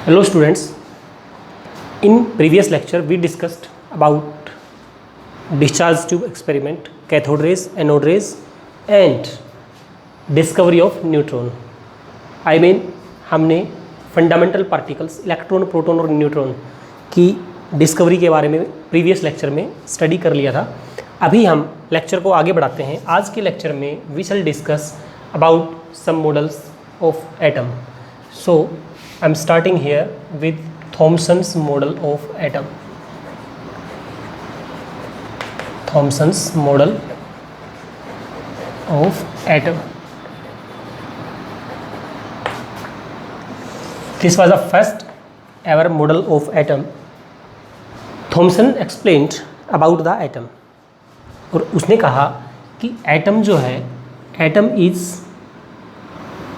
Hello students, in previous lecture we discussed about discharge tube experiment, cathode rays, anode rays and discovery of neutron. I mean हमने fundamental particles electron, proton और neutron की discovery के बारे में previous lecture में study कर लिया था। अभी हम लेक्चर को आगे बढ़ाते हैं। आज के लेक्चर में we shall discuss about some models of atom. So I am starting here with Thomson's model of atom. Thomson's model of atom. This was the first ever model of atom. Thomson explained about the atom. और उसने कहा कि atom जो है, atom is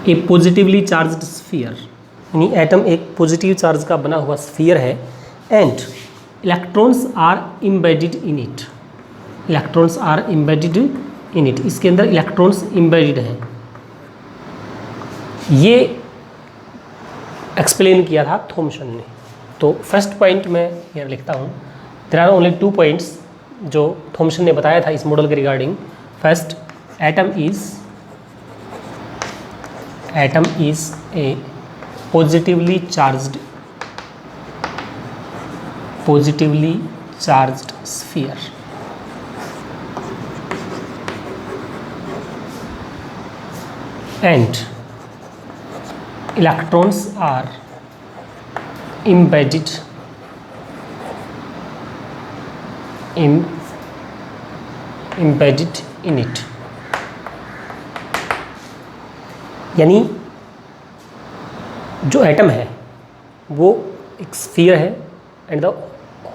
a positively charged sphere, यानी atom एक positive charge का बना हुआ स्फीयर है and electrons are embedded in it. Electrons are embedded in it, इसके अंदर इलेक्ट्रॉन्स एम्बेडेड हैं। ये एक्सप्लेन किया था थॉमसन ने। तो फर्स्ट पॉइंट मैं यहाँ लिखता हूँ, देयर आर ओनली 2 पॉइंट्स जो थॉमसन ने बताया था इस मॉडल के regarding. First, atom is a positively charged sphere. And electrons are embedded in it। यानी जो एटम है वो एक स्फीयर है and the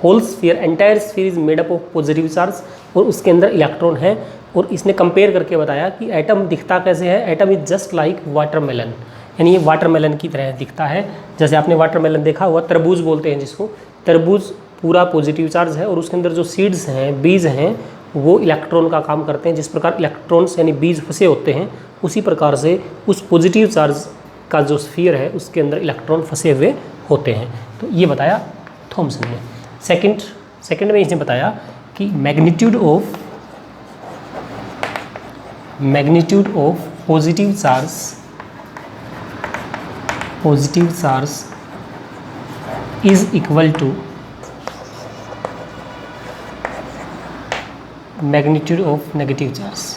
whole sphere, entire sphere is made up of positive charge और उसके अंदर इलेक्ट्रॉन है। और इसने कंपेयर करके बताया कि एटम दिखता कैसे है। Atom is just like watermelon, यानी ये वाटरमेलन की तरह दिखता है। जैसे आपने वाटरमेलन देखा हुआ, तरबूज बोलते हैं जिसको। तरबूज पूरा पॉजिटिव चार्ज है और उसके अंदर जो सीड्स हैं, बीज हैं, वो इलेक्ट्रॉन का काम करते हैं। जिस प्रकार इलेक्ट्रॉन्स यानी बीज फंसे होते हैं, उसी प्रकार से उस पॉजिटिव चार्ज का जो स्फीयर है उसके अंदर इलेक्ट्रॉन फंसे हुए होते हैं। तो ये बताया थॉमसन ने। सेकंड में इसने बताया कि magnitude of positive charge is equal to magnitude of negative charge.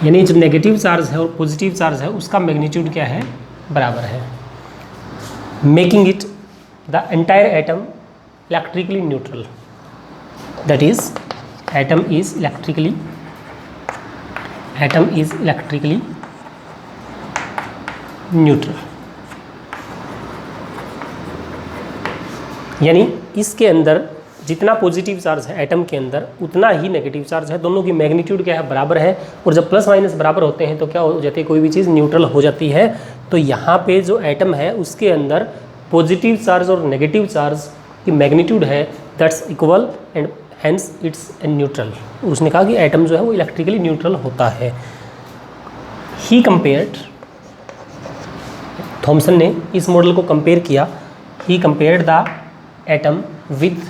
यानी जो नेगेटिव चार्ज है और पॉजिटिव चार्ज है उसका मैग्नीट्यूड क्या है, बराबर है। Making it the entire atom electrically neutral. That is atom is electrically neutral. यानी इसके अंदर जितना पॉजिटिव चार्ज है एटम के अंदर उतना ही नेगेटिव चार्ज है। दोनों की मैग्नीट्यूड क्या है, बराबर है। और जब प्लस माइनस बराबर होते हैं तो क्या हो जाती है, कोई भी चीज़ न्यूट्रल हो जाती है। तो यहाँ पे जो एटम है उसके अंदर पॉजिटिव चार्ज और नेगेटिव चार्ज की मैग्नीट्यूड है that's equal and hence it's neutral. उसने कहा कि एटम जो है वो इलेक्ट्रिकली न्यूट्रल होता है। ही कंपेयर्ड, थॉमसन ने इस मॉडल को कंपेयर किया। He compared the atom with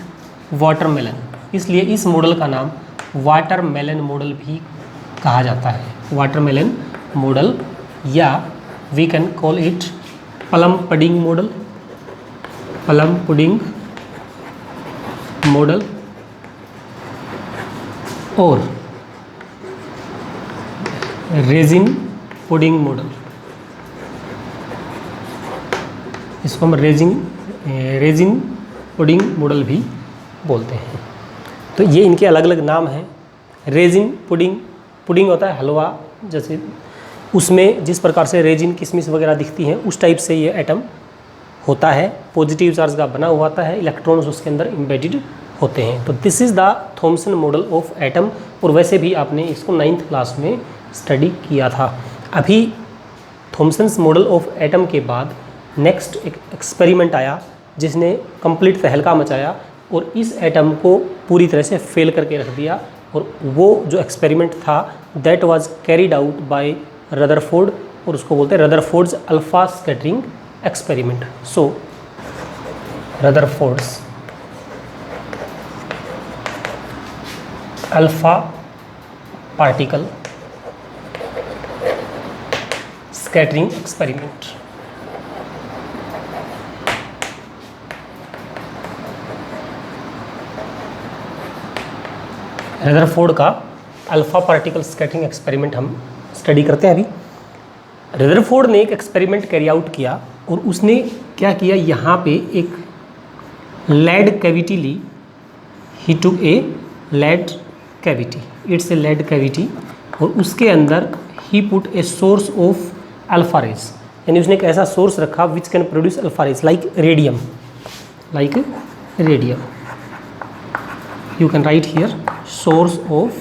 watermelon, इसलिए इस मॉडल का नाम वाटरमेलन मॉडल भी कहा जाता है। वाटरमेलन मॉडल, या we can call it plum pudding model और रेजिन पुडिंग मॉडल। इसको हम रेजिन पुडिंग मॉडल भी बोलते हैं। तो ये इनके अलग अलग नाम हैं। रेजिन पुडिंग होता है हलवा, जैसे उसमें जिस प्रकार से रेजिन किशमिश वगैरह दिखती हैं उस टाइप से ये एटम होता है। पॉजिटिव चार्ज का बना हुआ होता है, इलेक्ट्रॉन्स उसके अंदर एम्बेडेड होते हैं। तो this is the Thompson model of atom. और वैसे भी आपने इसको 9th क्लास में स्टडी किया था। अभी थॉमसन्स मॉडल ऑफ एटम के बाद नेक्स्ट एक एक्सपेरिमेंट आया जिसने कंप्लीट तहलका मचाया और इस एटम को पूरी तरह से फेल करके रख दिया। और वो जो एक्सपेरिमेंट था that was carried out by Rutherford, और उसको बोलते हैं Rutherford's alpha scattering experiment. So Rutherford's alpha particle scattering experiment. Rutherford का अल्फा पार्टिकल स्कैटरिंग एक्सपेरिमेंट हम स्टडी करते हैं अभी। रदरफोर्ड ने एक एक्सपेरिमेंट कैरी आउट किया और उसने क्या किया, यहाँ पे एक लेड कैविटी ली। He took a lead cavity, it's a lead cavity, और उसके अंदर he put a source of alpha rays, यानी उसने एक ऐसा सोर्स रखा which can produce alpha rays like radium, you can write here source of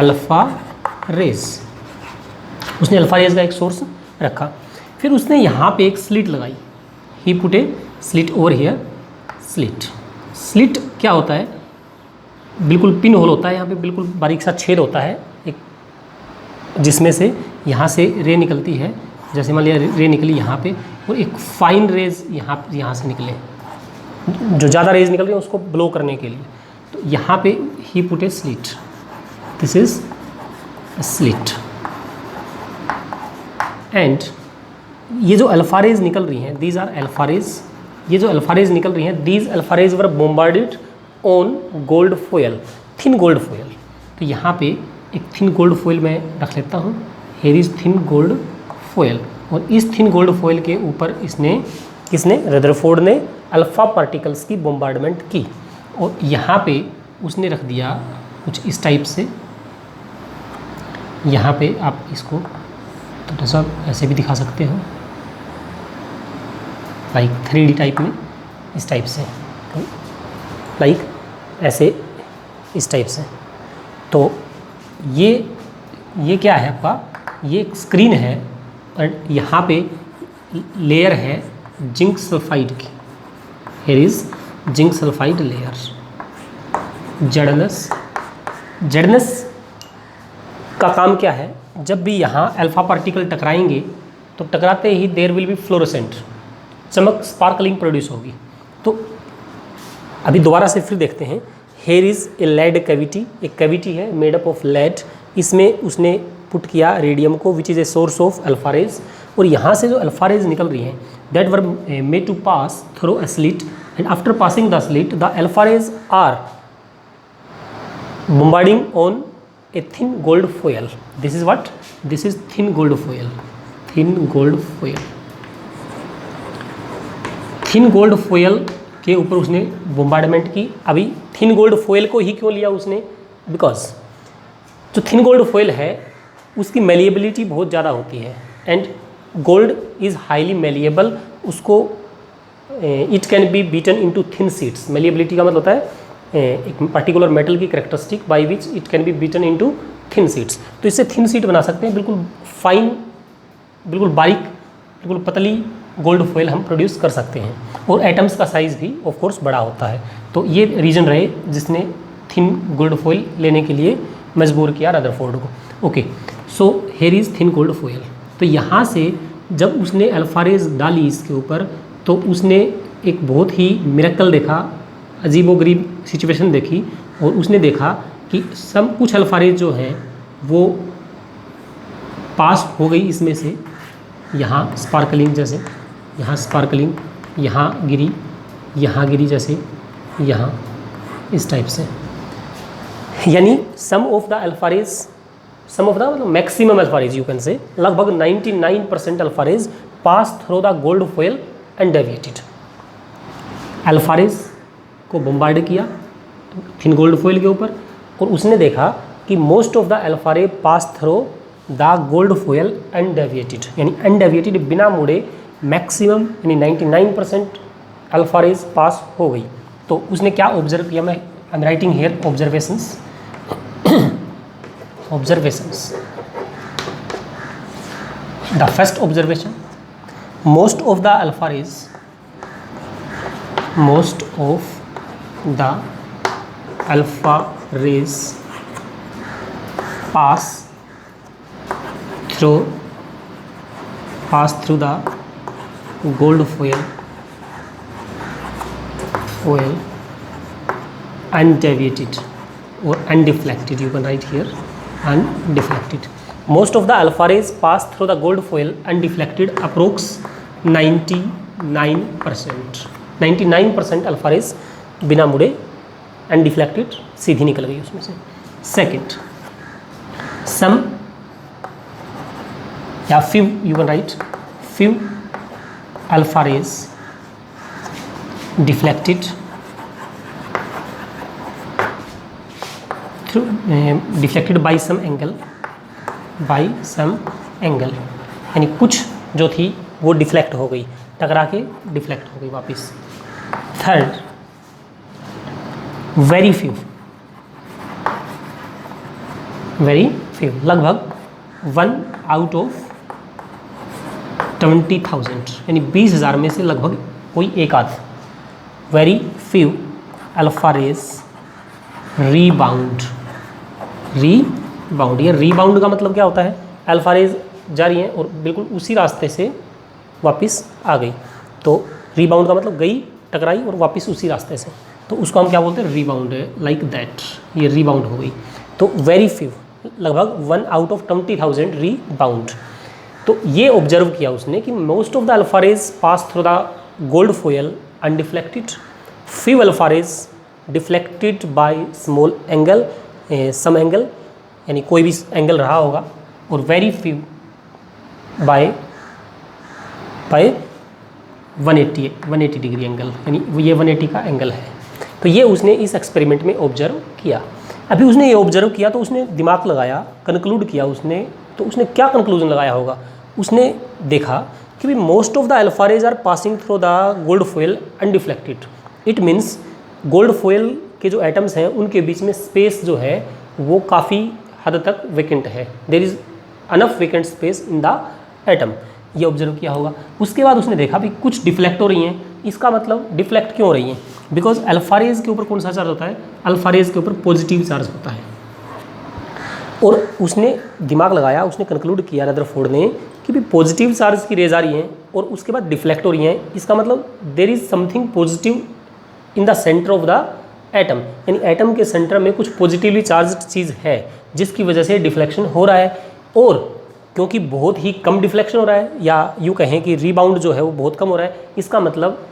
alpha rays। उसने alpha rays का एक सोर्स रखा, फिर उसने यहाँ पे एक स्लिट लगाई। He put a slit over here. Slit क्या होता है, बिल्कुल पिन होल होता है, यहाँ पे बिल्कुल बारीक सा छेद होता है एक, जिसमें से यहाँ से रे निकलती है। जैसे मान लिया रे निकली यहाँ पे, और एक फाइन रेज यहाँ से निकले, जो ज़्यादा रेज निकल रही है उसको ब्लो करने के लिए। तो यहाँ पे he put a slit, this is slit, and ये जो अल्फा रेज निकल रही हैं, दीज आर अल्फा रेज। ये जो अल्फा रेज निकल रही हैं, these alpha rays were bombarded on gold foil, thin gold foil. तो यहाँ पे एक थिन गोल्ड फॉयल मैं रख लेता हूँ, here is thin gold foil, और इस थिन गोल्ड फॉयल के ऊपर किसने रदरफोर्ड ने अल्फा पार्टिकल्स की बोम्बार्डमेंट की, और यहाँ पे उसने रख दिया कुछ इस टाइप से। यहाँ पे आप इसको थोड़ा सा ऐसे भी दिखा सकते हो, लाइक 3D टाइप में, इस टाइप से, लाइक ऐसे इस टाइप से। तो ये क्या है आपका, ये एक स्क्रीन है, और यहाँ पे लेयर है जिंक सल्फाइड की। Here is zinc sulphide layer, ZnS का काम क्या है, जब भी यहाँ अल्फा पार्टिकल टकराएंगे तो टकराते ही देयर विल बी फ्लोरोसेंट, चमक स्पार्कलिंग प्रोड्यूस होगी। तो अभी दोबारा से फिर देखते हैं। Here is a lead cavity, एक कैविटी है मेड अप ऑफ लेड, इसमें उसने पुट किया रेडियम को which is a source of alpha rays, और यहाँ से जो अल्फा रेज निकल रही हैं that were made to pass through a slit, and after passing the slit the alpha rays are bombarding on a thin gold foil. This is what? This is thin gold foil. Thin gold foil. Thin gold foil के ऊपर उसने bombardment की। अभी thin gold foil को ही क्यों लिया उसने, because जो थिन गोल्ड फॉयल है उसकी मेलिएबिलिटी बहुत ज़्यादा होती है, and gold is highly malleable, उसको it can be beaten into thin sheets. Malleability का मतलब होता है एक पर्टिकुलर मेटल की characteristic by which it can be beaten into thin sheets. तो इससे थिन शीट बना सकते हैं, बिल्कुल फाइन, बिल्कुल बारीक, बिल्कुल पतली गोल्ड फॉयल हम प्रोड्यूस कर सकते हैं, और एटम्स का साइज़ भी ऑफ कोर्स बड़ा होता है। तो ये रीज़न रहे जिसने थिन गोल्ड फॉयल लेने के लिए मजबूर किया रदरफोर्ड को। Okay, so here is thin gold foil. तो यहाँ से जब उसने अल्फा रेज डाली इसके ऊपर, तो उसने एक बहुत ही मिरेकल देखा, अजीबोगरीब सिचुएशन देखी, और उसने देखा कि कुछ अल्फा रेज जो है वो पास हो गई इसमें से, यहाँ स्पार्कलिंग जैसे, यहाँ स्पार्कलिंग, यहाँ गिरी जैसे, यहाँ इस टाइप से, यानी some of the alpha rays, some of the मतलब maximum alpha rays you can say, लगभग 99% alpha rays pass through the gold foil and deviated. Alpha rays को बम्बार्ड किया थिन गोल्ड फॉयल के ऊपर, और उसने देखा कि मोस्ट ऑफ द अल्फा रे पास through the gold foil and deviated, यानी अनडेविएटेड, बिना मुड़े मैक्सिमम यानी 99% अल्फा रेज पास हो गई। तो उसने क्या ऑब्जर्व किया, मैं I am writing here observations. The first observation, most of the alpha rays pass pass through the gold foil undeviated or undeflected, you can write here undeflected. Most of the alpha rays pass through the gold foil undeflected, approx 99% alpha rays बिना मुड़े undeflected सीधी निकल गई उसमें से। Second, some या few, you can write few alpha rays deflected through deflected by some angle, यानी कुछ जो थी वो डिफ्लेक्ट हो गई, टकरा के डिफ्लेक्ट हो गई वापस। थर्ड, वेरी फ्यू, लगभग 1 out of 20,000, यानी 20,000 में से लगभग कोई एक आध। Very few alpha rays rebound, ये रीबाउंड का मतलब क्या होता है? अल्फा रेज जा रही हैं और बिल्कुल उसी रास्ते से वापस आ गई, तो रीबाउंड का मतलब गई, टकराई और वापस उसी रास्ते से, तो उसको हम क्या बोलते हैं? रीबाउंड, लाइक दैट, ये रीबाउंड हो गई। तो वेरी फ्यू, लगभग 1 out of 20,000 रीबाउंड। तो ये ऑब्जर्व किया उसने कि most of the alpha rays pass through the gold foil undeflected, few alpha rays deflected by small angle, some angle, यानी कोई भी एंगल रहा होगा, और very few by 180 degree angle, यानी ये 180 का एंगल है। तो ये उसने इस एक्सपेरिमेंट में ऑब्जर्व किया। अभी उसने ये ऑब्जर्व किया तो उसने दिमाग लगाया, कंक्लूड किया उसने, तो उसने क्या कंक्लूजन लगाया होगा? उसने देखा कि भी most of the alpha rays are passing through the gold foil undeflected. It means gold foil के जो एटम्स हैं उनके बीच में स्पेस जो है वो काफ़ी हद तक वेकेंट है, there is enough vacant space in the atom, ये ऑब्जर्व किया होगा। उसके बाद उसने देखा भी कुछ डिफ्लेक्ट हो रही हैं, इसका मतलब डिफ्लेक्ट क्यों हो रही हैं? बिकॉज अल्फा रेज के ऊपर कौन सा चार्ज होता है? अल्फा रेज के ऊपर पॉजिटिव चार्ज होता है। और उसने दिमाग लगाया, उसने कंक्लूड किया रदरफोर्ड ने कि भी पॉजिटिव चार्ज की रेज आ रही हैं और उसके बाद डिफ्लेक्ट हो रही हैं, इसका मतलब there is something positive in the centre of the atom, यानी एटम के सेंटर में कुछ पॉजिटिवली चार्ज चीज़ है जिसकी वजह से डिफ्लेक्शन हो रहा है। और क्योंकि बहुत ही कम डिफ्लेक्शन हो रहा है, या यूँ कहें कि रीबाउंड जो है वो बहुत कम हो रहा है, इसका मतलब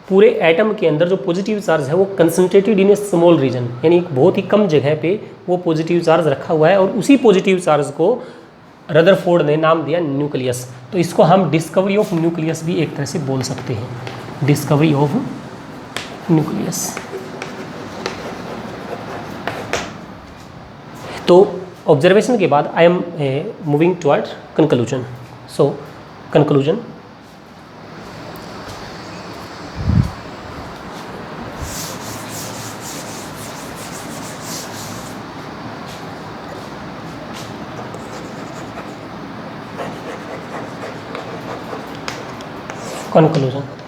पूरे एटम के अंदर जो पॉजिटिव चार्ज है वो concentrated in a small region, यानी बहुत ही कम जगह पे वो पॉजिटिव चार्ज रखा हुआ है, और उसी पॉजिटिव चार्ज को रदरफोर्ड ने नाम दिया न्यूक्लियस। तो इसको हम डिस्कवरी ऑफ न्यूक्लियस भी एक तरह से बोल सकते हैं, डिस्कवरी ऑफ न्यूक्लियस। तो ऑब्जर्वेशन के बाद I am moving toward conclusion. So conclusion,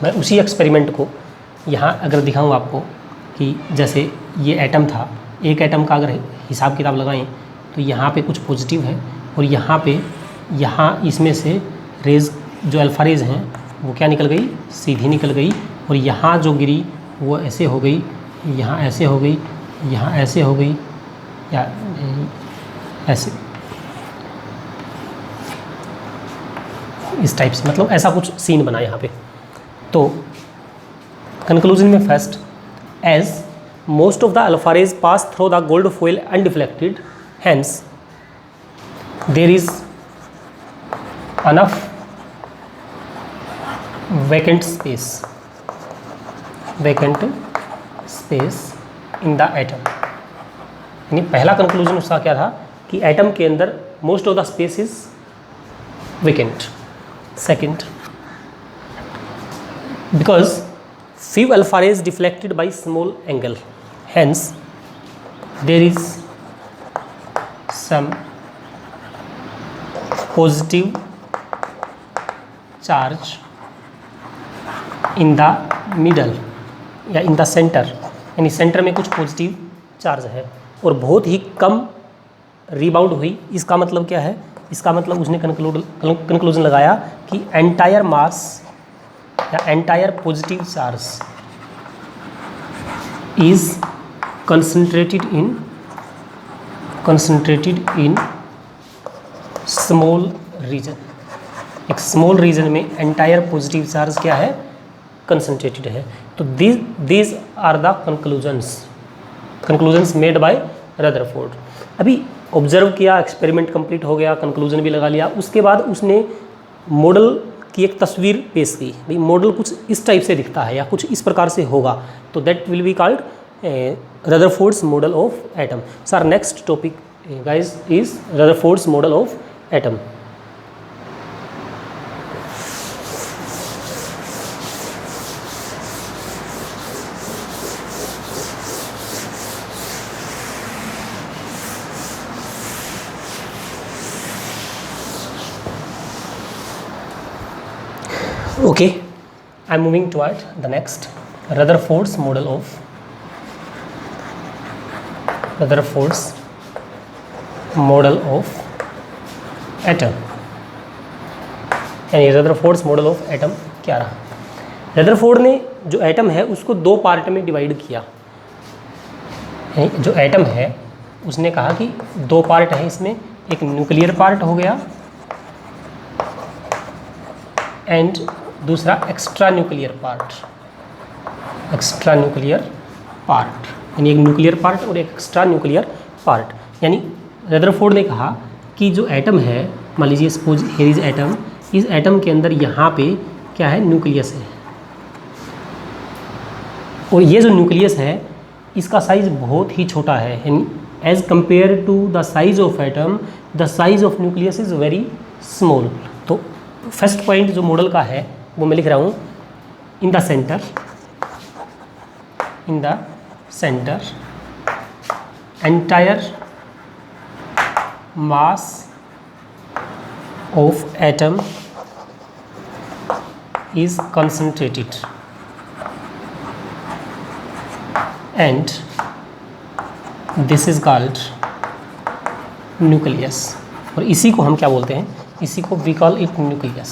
मैं उसी एक्सपेरिमेंट को यहाँ अगर दिखाऊँ आपको कि जैसे ये एटम था, एक एटम का अगर हिसाब किताब लगाएं तो यहाँ पे कुछ पॉजिटिव है और यहाँ इसमें से रेज जो अल्फा रेज हैं वो क्या निकल गई? सीधी निकल गई, और यहाँ जो गिरी वो ऐसे हो गई, यहाँ ऐसे हो गई, यहाँ ऐसे हो गई, या ऐसे, इस टाइप से, मतलब ऐसा कुछ सीन बना यहाँ पे। तो कंक्लूजन में first, as most of the alpha rays pass through the gold foil undeflected, hence there is enough vacant space in the atom। यानी पहला कंक्लूजन उसका क्या था कि एटम के अंदर most of the space is vacant. Second, because few alpha rays deflected by small angle, hence there is some positive charge in the middle या in the center, यानी सेंटर में कुछ पॉजिटिव चार्ज है और बहुत ही कम rebound हुई। इसका मतलब क्या है इसका मतलब उसने कंक्लूजन लगाया कि एंटायर मास या entire positive charge is concentrated in small region. एक स्मॉल रीजन में एंटायर पॉजिटिव चार्ज क्या है, कंसंट्रेटेड है। तो these are the conclusions made by Rutherford. अभी ऑब्जर्व किया, एक्सपेरिमेंट कंप्लीट हो गया, कंक्लूजन भी लगा लिया, उसके बाद उसने मॉडल की एक तस्वीर पेश की। भाई मॉडल कुछ इस टाइप से दिखता है या कुछ इस प्रकार से होगा, तो that will be called Rutherford's model of atom. Sir next topic guys is Rutherford's model of atom. Okay, I'm moving toward the next Rutherford's model of atom। यानी रदरफोर्ड्स मॉडल ऑफ एटम क्या रहा। Rutherford ने जो atom है उसको दो part में divide किया। जो एटम है उसने कहा कि दो पार्ट है इसमें, एक न्यूक्लियर पार्ट हो गया एंड दूसरा एक्स्ट्रा न्यूक्लियर पार्ट, यानी एक न्यूक्लियर पार्ट और एक एक्स्ट्रा न्यूक्लियर पार्ट। यानी रदरफोर्ड ने कहा कि जो एटम है, मान लीजिए सपोज हियर इज एटम, इस एटम के अंदर यहाँ पे क्या है, न्यूक्लियस है, और ये जो न्यूक्लियस है इसका साइज बहुत ही छोटा है। यानी as compare to the size of atom, the size of nucleus is very small. तो फर्स्ट पॉइंट जो मॉडल का है वो मैं लिख रहा हूँ, in the center entire mass of atom is concentrated and this is called nucleus। और इसी को हम क्या बोलते हैं, इसी को we call it nucleus।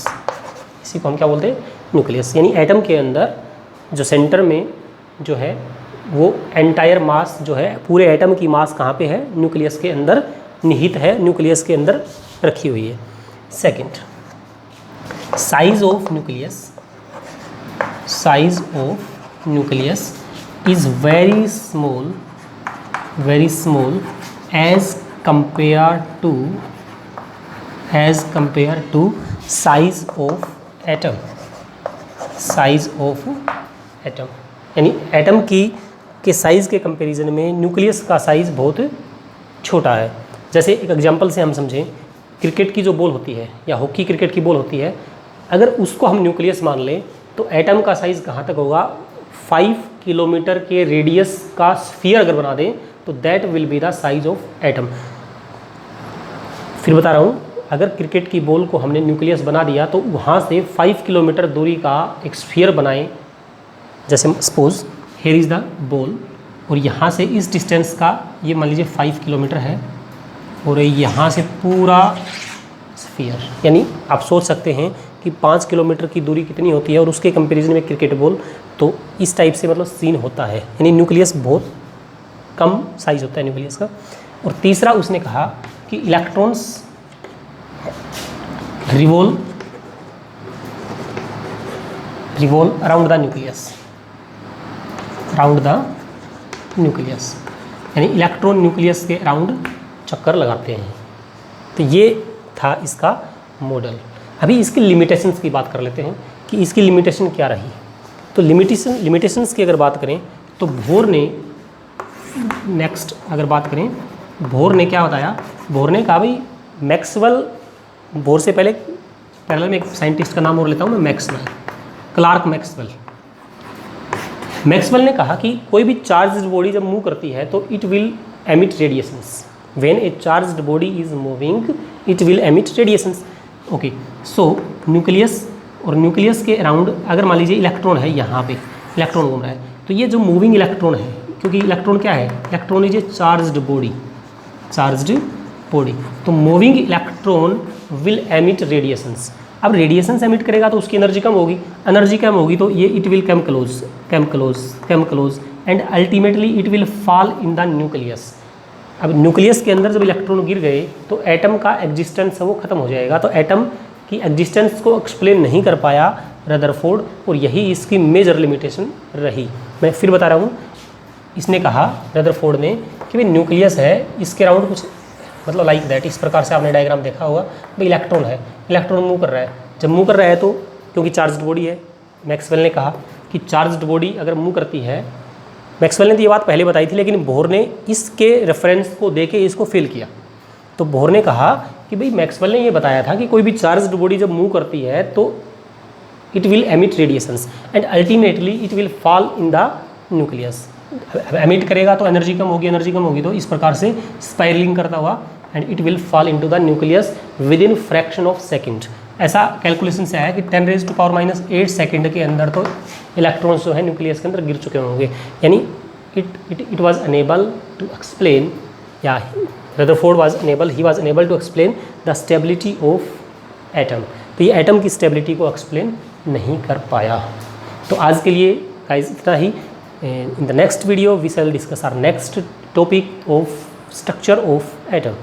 इसी को हम क्या बोलते हैं, न्यूक्लियस। यानी एटम के अंदर जो सेंटर में जो है वो एंटायर मास जो है, पूरे एटम की मास कहाँ पे है, न्यूक्लियस के अंदर निहित है, न्यूक्लियस के अंदर रखी हुई है। Second, size of nucleus is very small as compared to size of atom। यानी एटम के साइज़ के कंपैरिजन में न्यूक्लियस का साइज़ बहुत छोटा है। जैसे एक एग्जांपल से हम समझें, क्रिकेट की जो बॉल होती है या हॉकी क्रिकेट की बॉल होती है, अगर उसको हम न्यूक्लियस मान लें तो एटम का साइज़ कहाँ तक होगा, 5 किलोमीटर के रेडियस का स्फीयर अगर बना दें तो that will be the size of atom. फिर बता रहा हूँ, अगर क्रिकेट की बॉल को हमने न्यूक्लियस बना दिया तो वहाँ से 5 किलोमीटर दूरी का एक स्फीयर बनाएं। जैसे suppose here is the ball और यहाँ से इस डिस्टेंस का ये मान लीजिए 5 किलोमीटर है और यहाँ से पूरा स्फीयर, यानी आप सोच सकते हैं कि 5 किलोमीटर की दूरी कितनी होती है और उसके कंपैरिजन में क्रिकेट बॉल, तो इस टाइप से मतलब सीन होता है। यानी न्यूक्लियस बहुत कम साइज होता है न्यूक्लियस का। और तीसरा उसने कहा कि electrons revolve around the nucleus, यानी इलेक्ट्रॉन न्यूक्लियस के अराउंड चक्कर लगाते हैं। तो ये था इसका मॉडल। अभी इसकी लिमिटेशंस की बात कर लेते हैं कि इसकी लिमिटेशन क्या रही। तो लिमिटेशंस की अगर बात करें तो बोhr ने, नेक्स्ट अगर बात करें, बोhr ने क्या बताया, बोhr ने कहा भाई मैक्सवेल, बोhr से पहले पैरेलल में एक साइंटिस्ट का नाम और लेता हूँ मैं, मैक्सवेल, क्लार्क मैक्सवेल ने कहा कि कोई भी चार्ज्ड बॉडी जब मूव करती है तो it will emit radiations. When A charged body is moving it will emit radiations. Okay, so nucleus और न्यूक्लियस के अराउंड अगर मान लीजिए इलेक्ट्रॉन है, यहाँ पे इलेक्ट्रॉन घूम रहा है, तो ये जो मूविंग इलेक्ट्रॉन है, क्योंकि इलेक्ट्रॉन क्या है, electron is a charged body. तो moving electron will emit radiations. अब रेडिएशंस एमिट करेगा तो उसकी एनर्जी कम होगी, एनर्जी कम होगी तो ये it will come close and ultimately it will fall in the nucleus. अब न्यूक्लियस के अंदर जब इलेक्ट्रॉन गिर गए तो एटम का एग्जिस्टेंस है वो खत्म हो जाएगा। तो एटम की एग्जिस्टेंस को एक्सप्लेन नहीं कर पाया रदरफोर्ड, और यही इसकी मेजर लिमिटेशन रही। मैं फिर बता रहा हूँ, इसने कहा रदरफोर्ड ने कि भाई न्यूक्लियस है, इसके अराउंड कुछ मतलब लाइक दैट, इस प्रकार से आपने डायग्राम देखा होगा, भाई इलेक्ट्रॉन है, इलेक्ट्रॉन मूव कर रहा है। जब मूव कर रहा है तो क्योंकि चार्ज्ड बॉडी है, मैक्सवेल ने कहा कि चार्ज्ड बॉडी अगर मूव करती है, मैक्सवेल ने तो ये बात पहले बताई थी लेकिन बोहर ने इसके रेफरेंस को देके इसको फेल किया। तो बोहर ने कहा कि भाई मैक्सवेल ने ये बताया था कि कोई भी चार्ज्ड बॉडी जब मूव करती है तो it will emit radiations and ultimately it will fall in the nucleus. Emit करेगा तो एनर्जी कम होगी तो इस प्रकार से स्पाइरलिंग करता हुआ and it will fall into the nucleus with in fraction of second. ऐसा कैलकुलेशन से आया कि 10⁻⁻8 सेकंड के अंदर तो इलेक्ट्रॉन्स जो है न्यूक्लियस के अंदर गिर चुके होंगे। यानी it was unable to explain, या Rutherford he was unable to explain the stability of atom. तो ये एटम की स्टेबिलिटी को एक्सप्लेन नहीं कर पाया। तो आज के लिए गाइस इतना ही। In the next video we shall discuss our next topic of structure of atom.